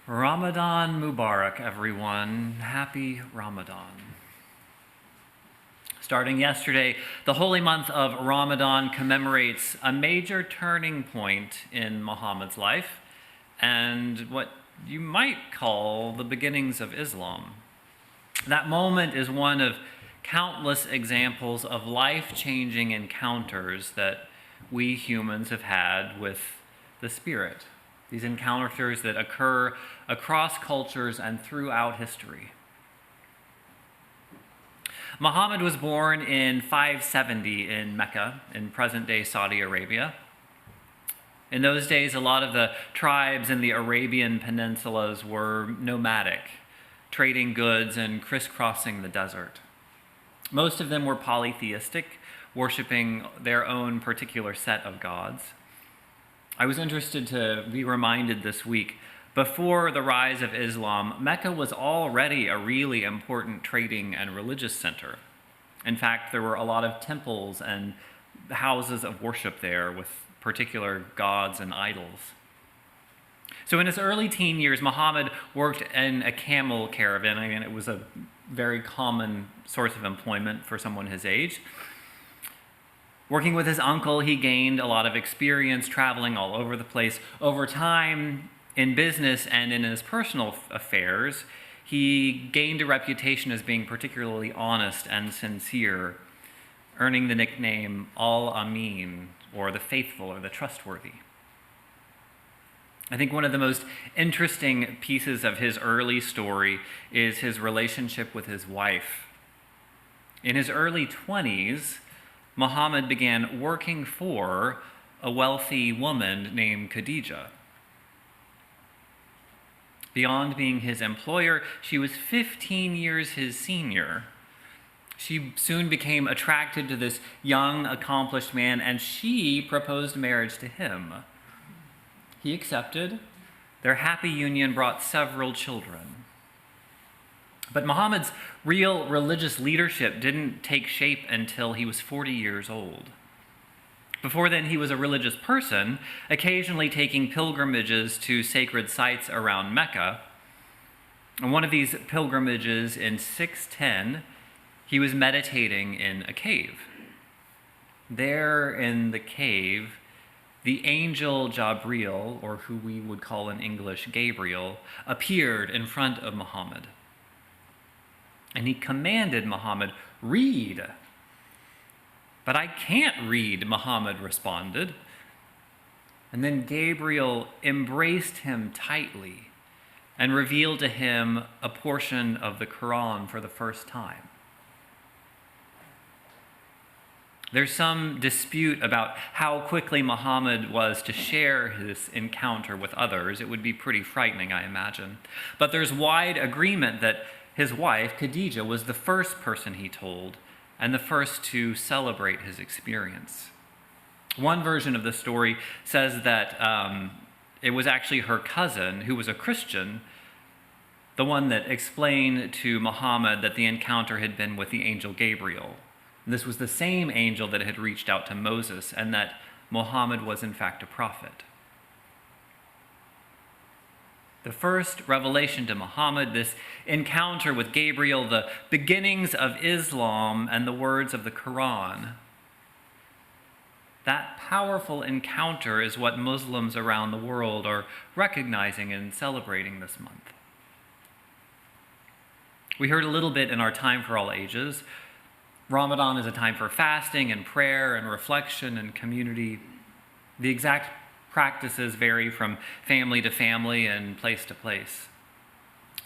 Ramadan Mubarak, everyone. Happy Ramadan. Starting yesterday, the holy month of Ramadan commemorates a major turning point in Muhammad's life and what you might call the beginnings of Islam. That moment is one of countless examples of life-changing encounters that we humans have had with the Spirit. These encounters that occur across cultures and throughout history. Muhammad was born in 570 in Mecca, in present-day Saudi Arabia. In those days, a lot of the tribes in the Arabian peninsulas were nomadic, trading goods and crisscrossing the desert. Most of them were polytheistic, worshiping their own particular set of gods. I was interested to be reminded this week, before the rise of Islam, Mecca was already a really important trading and religious center. In fact, there were a lot of temples and houses of worship there with particular gods and idols. So in his early teen years, Muhammad worked in a camel caravan. I mean, it was a very common source of employment for someone his age. Working with his uncle, he gained a lot of experience traveling all over the place. Over time, in business and in his personal affairs, he gained a reputation as being particularly honest and sincere, earning the nickname Al-Amin, or the faithful or the trustworthy. I think one of the most interesting pieces of his early story is his relationship with his wife. In his early 20s, Muhammad began working for a wealthy woman named Khadija. Beyond being his employer, she was 15 years his senior. She soon became attracted to this young, accomplished man, and she proposed marriage to him. He accepted. Their happy union brought several children. But Muhammad's real religious leadership didn't take shape until he was 40 years old. Before then, he was a religious person, occasionally taking pilgrimages to sacred sites around Mecca. On one of these pilgrimages in 610, he was meditating in a cave. There in the cave, the angel Jabril, or who we would call in English Gabriel, appeared in front of Muhammad. And he commanded Muhammad, "Read." "But I can't read," Muhammad responded. And then Gabriel embraced him tightly and revealed to him a portion of the Quran for the first time. There's some dispute about how quickly Muhammad was to share his encounter with others. It would be pretty frightening, I imagine. But there's wide agreement that his wife, Khadija, was the first person he told and the first to celebrate his experience. One version of the story says that it was actually her cousin, who was a Christian, the one that explained to Muhammad that the encounter had been with the angel Gabriel. This was the same angel that had reached out to Moses, and that Muhammad was in fact a prophet. The first revelation to Muhammad, this encounter with Gabriel, the beginnings of Islam and the words of the Quran, that powerful encounter is what Muslims around the world are recognizing and celebrating this month. We heard a little bit in our Time for All Ages. Ramadan is a time for fasting and prayer and reflection and community. The exact practices vary from family to family and place to place.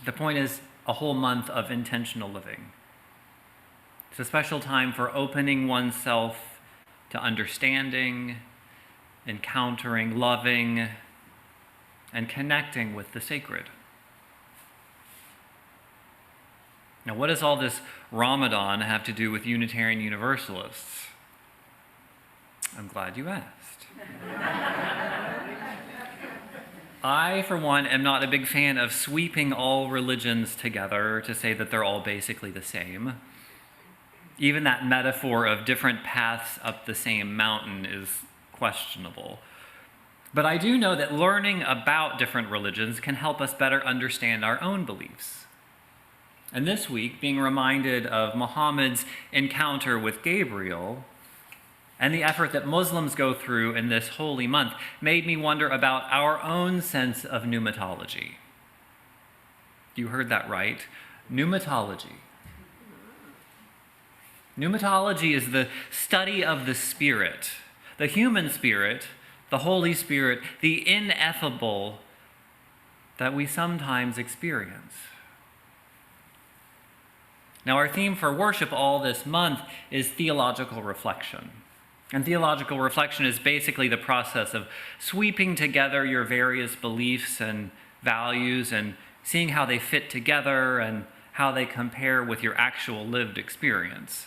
The point is a whole month of intentional living. It's a special time for opening oneself to understanding, encountering, loving, and connecting with the sacred. Now, what does all this Ramadan have to do with Unitarian Universalists? I'm glad you asked. I, for one, am not a big fan of sweeping all religions together to say that they're all basically the same. Even that metaphor of different paths up the same mountain is questionable. But I do know that learning about different religions can help us better understand our own beliefs. And this week, being reminded of Muhammad's encounter with Gabriel and the effort that Muslims go through in this holy month made me wonder about our own sense of pneumatology. You heard that right. Pneumatology. Pneumatology is the study of the spirit, the human spirit, the Holy Spirit, the ineffable that we sometimes experience. Now, our theme for worship all this month is theological reflection. And theological reflection is basically the process of sweeping together your various beliefs and values and seeing how they fit together and how they compare with your actual lived experience.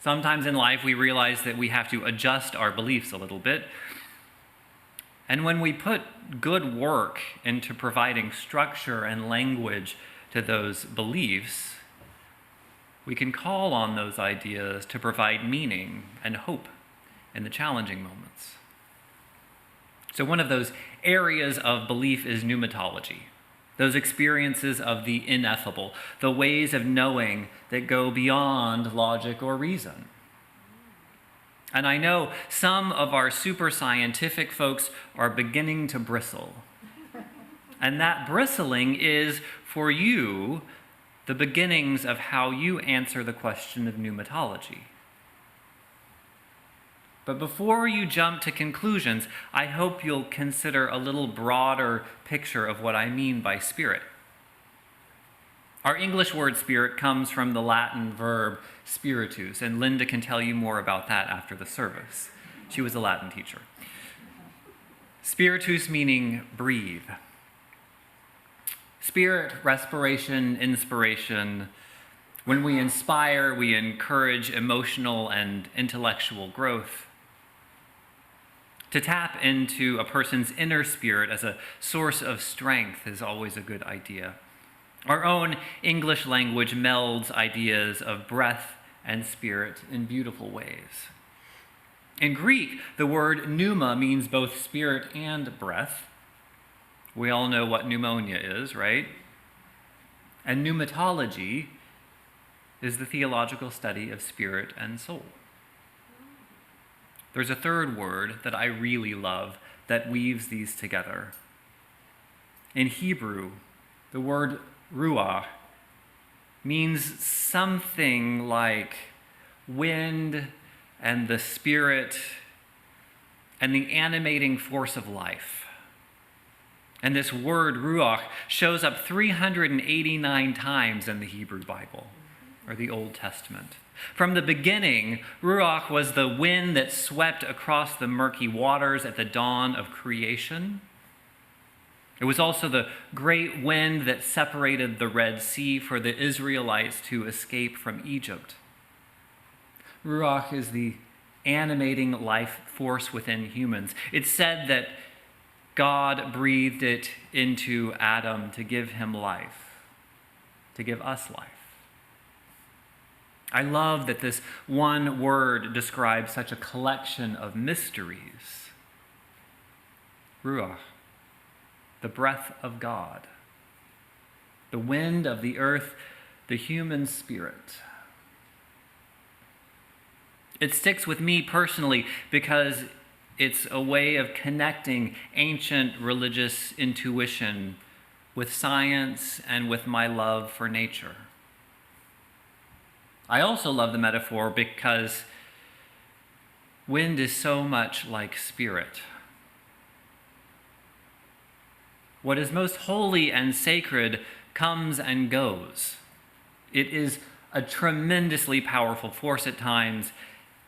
Sometimes in life we realize that we have to adjust our beliefs a little bit. And when we put good work into providing structure and language to those beliefs, we can call on those ideas to provide meaning and hope in the challenging moments. So one of those areas of belief is pneumatology, those experiences of the ineffable, the ways of knowing that go beyond logic or reason. And I know some of our super scientific folks are beginning to bristle. And that bristling is, for you, the beginnings of how you answer the question of pneumatology. But before you jump to conclusions, I hope you'll consider a little broader picture of what I mean by spirit. Our English word spirit comes from the Latin verb spiritus, and Linda can tell you more about that after the service. She was a Latin teacher. Spiritus meaning breathe. Spirit, respiration, inspiration. When we inspire, we encourage emotional and intellectual growth. To tap into a person's inner spirit as a source of strength is always a good idea. Our own English language melds ideas of breath and spirit in beautiful ways. In Greek, the word pneuma means both spirit and breath. We all know what pneumonia is, right? And pneumatology is the theological study of spirit and soul. There's a third word that I really love that weaves these together. In Hebrew, the word ruach means something like wind and the spirit and the animating force of life. And this word ruach shows up 389 times in the Hebrew Bible, or the Old Testament. From the beginning, ruach was the wind that swept across the murky waters at the dawn of creation. It was also the great wind that separated the Red Sea for the Israelites to escape from Egypt. Ruach is the animating life force within humans. It's said that God breathed it into Adam to give him life, to give us life. I love that this one word describes such a collection of mysteries. Ruach, the breath of God, the wind of the earth, the human spirit. It sticks with me personally because it's a way of connecting ancient religious intuition with science and with my love for nature. I also love the metaphor because wind is so much like spirit. What is most holy and sacred comes and goes. It is a tremendously powerful force at times,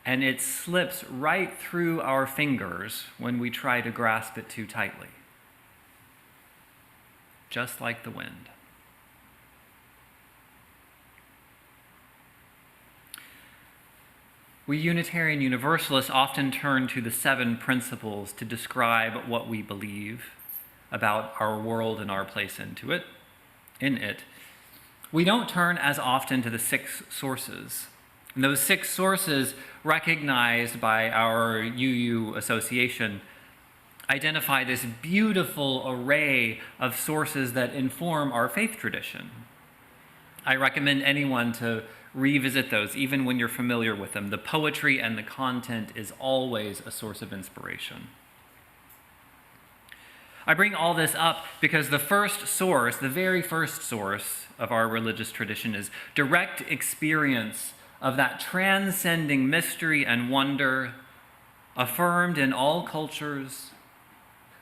and it slips right through our fingers when we try to grasp it too tightly. Just like the wind. We Unitarian Universalists often turn to the 7 principles to describe what we believe about our world and our place in it. We don't turn as often to the 6 sources. And those 6 sources, recognized by our UU association, identify this beautiful array of sources that inform our faith tradition. I recommend anyone to revisit those, even when you're familiar with them. The poetry and the content is always a source of inspiration. I bring all this up because the first source, the very first source of our religious tradition, is direct experience of that transcending mystery and wonder affirmed in all cultures,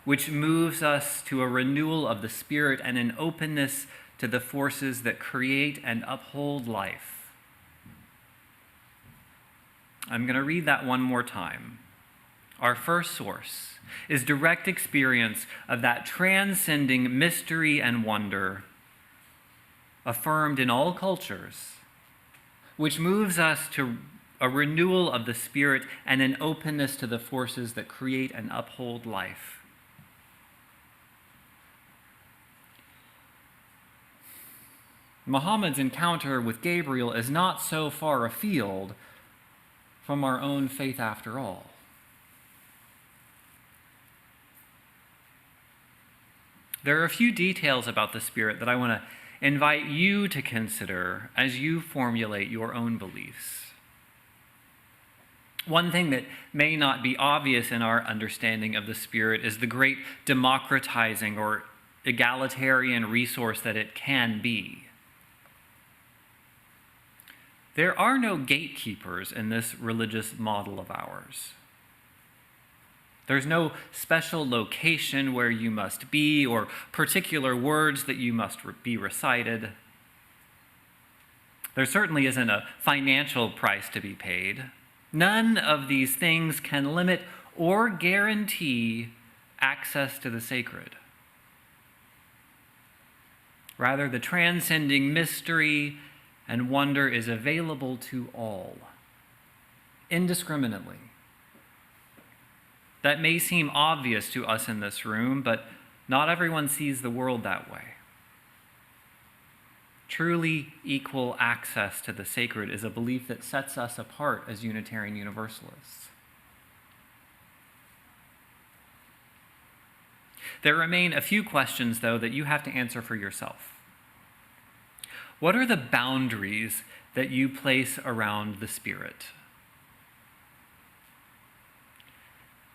which moves us to a renewal of the spirit and an openness to the forces that create and uphold life. I'm going to read that one more time. Our first source is direct experience of that transcending mystery and wonder affirmed in all cultures, which moves us to a renewal of the spirit and an openness to the forces that create and uphold life. Muhammad's encounter with Gabriel is not so far afield from our own faith after all. There are a few details about the Spirit that I want to invite you to consider as you formulate your own beliefs. One thing that may not be obvious in our understanding of the Spirit is the great democratizing or egalitarian resource that it can be. There are no gatekeepers in this religious model of ours. There's no special location where you must be or particular words that you must be recited. There certainly isn't a financial price to be paid. None of these things can limit or guarantee access to the sacred. Rather, the transcending mystery and wonder is available to all, indiscriminately. That may seem obvious to us in this room, but not everyone sees the world that way. Truly equal access to the sacred is a belief that sets us apart as Unitarian Universalists. There remain a few questions, though, that you have to answer for yourself. What are the boundaries that you place around the Spirit?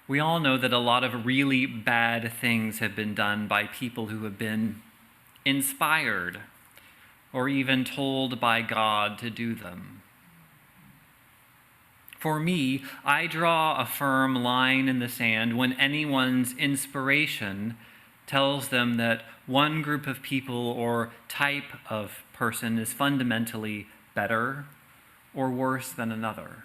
We all know that a lot of really bad things have been done by people who have been inspired or even told by God to do them. For me, I draw a firm line in the sand when anyone's inspiration tells them that one group of people or type of person is fundamentally better or worse than another.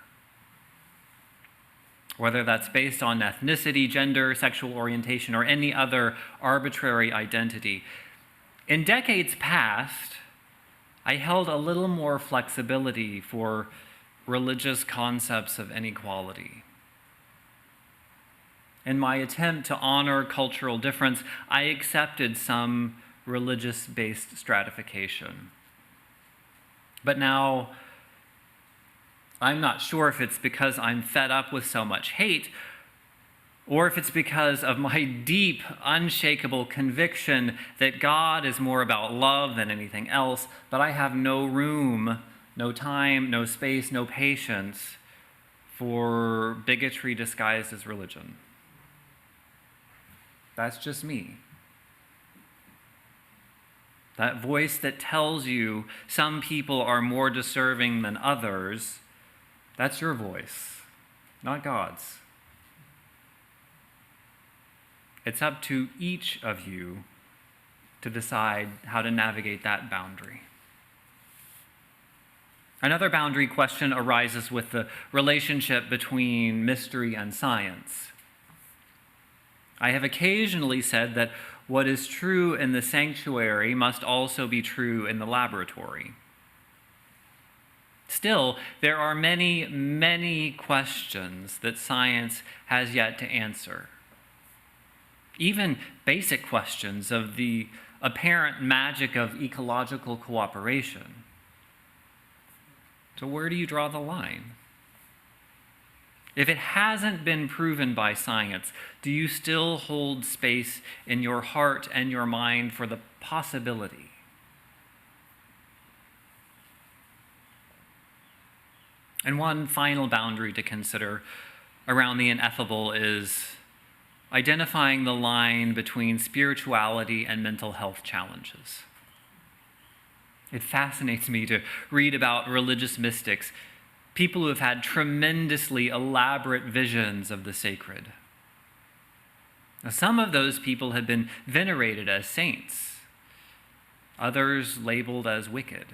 Whether that's based on ethnicity, gender, sexual orientation, or any other arbitrary identity. In decades past, I held a little more flexibility for religious concepts of inequality. In my attempt to honor cultural difference, I accepted some religious-based stratification. But now, I'm not sure if it's because I'm fed up with so much hate, or if it's because of my deep, unshakable conviction that God is more about love than anything else, but I have no room, no time, no space, no patience for bigotry disguised as religion. That's just me. That voice that tells you some people are more deserving than others, that's your voice, not God's. It's up to each of you to decide how to navigate that boundary. Another boundary question arises with the relationship between mystery and science. I have occasionally said that what is true in the sanctuary must also be true in the laboratory. Still, there are many, many questions that science has yet to answer. Even basic questions of the apparent magic of ecological cooperation. So where do you draw the line? If it hasn't been proven by science, do you still hold space in your heart and your mind for the possibility? And one final boundary to consider around the ineffable is identifying the line between spirituality and mental health challenges. It fascinates me to read about religious mystics, people who have had tremendously elaborate visions of the sacred. Now, some of those people have been venerated as saints, others labeled as wicked.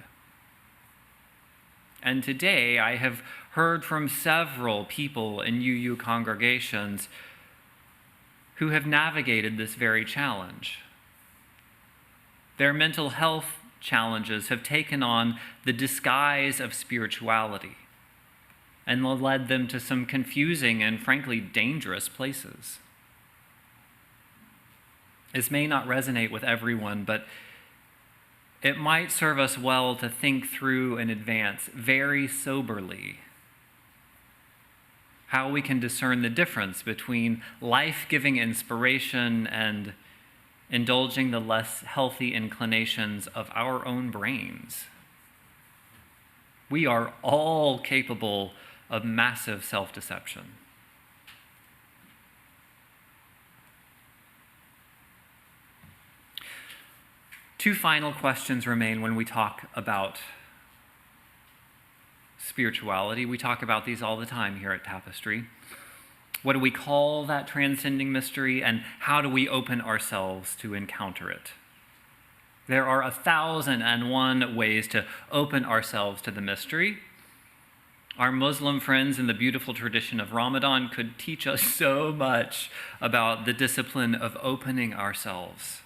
And today I have heard from several people in UU congregations who have navigated this very challenge. Their mental health challenges have taken on the disguise of spirituality and led them to some confusing and frankly dangerous places. This may not resonate with everyone, but it might serve us well to think through in advance, very soberly, how we can discern the difference between life-giving inspiration and indulging the less healthy inclinations of our own brains. We are all capable of massive self-deception. Two final questions remain when we talk about spirituality. We talk about these all the time here at Tapestry. What do we call that transcending mystery, and how do we open ourselves to encounter it? There are 1,001 ways to open ourselves to the mystery. Our Muslim friends in the beautiful tradition of Ramadan could teach us so much about the discipline of opening ourselves.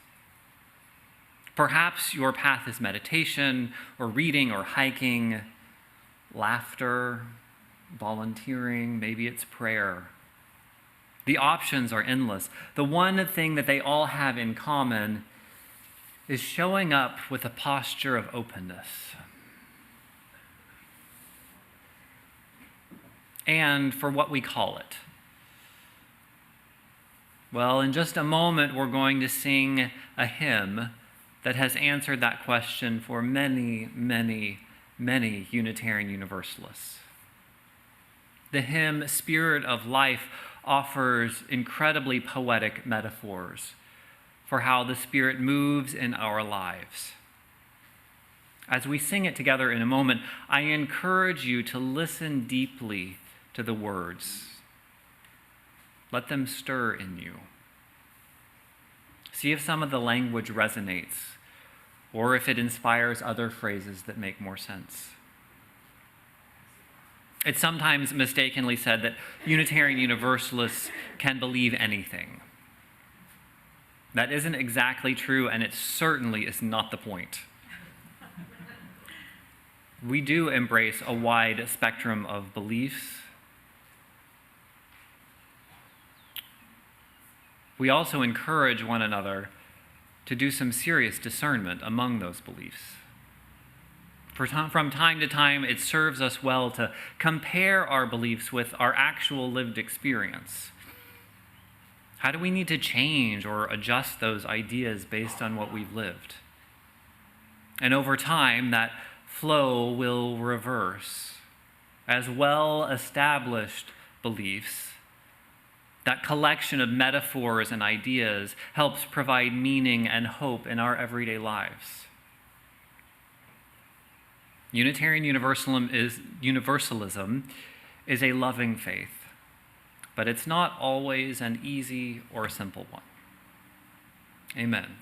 Perhaps your path is meditation, or reading, or hiking, laughter, volunteering, maybe it's prayer. The options are endless. The one thing that they all have in common is showing up with a posture of openness. And for what we call it. Well, in just a moment, we're going to sing a hymn that has answered that question for many, many, many Unitarian Universalists. The hymn, Spirit of Life, offers incredibly poetic metaphors for how the Spirit moves in our lives. As we sing it together in a moment, I encourage you to listen deeply to the words. Let them stir in you. See if some of the language resonates, or if it inspires other phrases that make more sense. It's sometimes mistakenly said that Unitarian Universalists can believe anything. That isn't exactly true, and it certainly is not the point. We do embrace a wide spectrum of beliefs. We also encourage one another to do some serious discernment among those beliefs. From time to time, it serves us well to compare our beliefs with our actual lived experience. How do we need to change or adjust those ideas based on what we've lived? And over time, that flow will reverse as well-established beliefs. That collection of metaphors and ideas helps provide meaning and hope in our everyday lives. Unitarian Universalism is a loving faith, but it's not always an easy or simple one. Amen.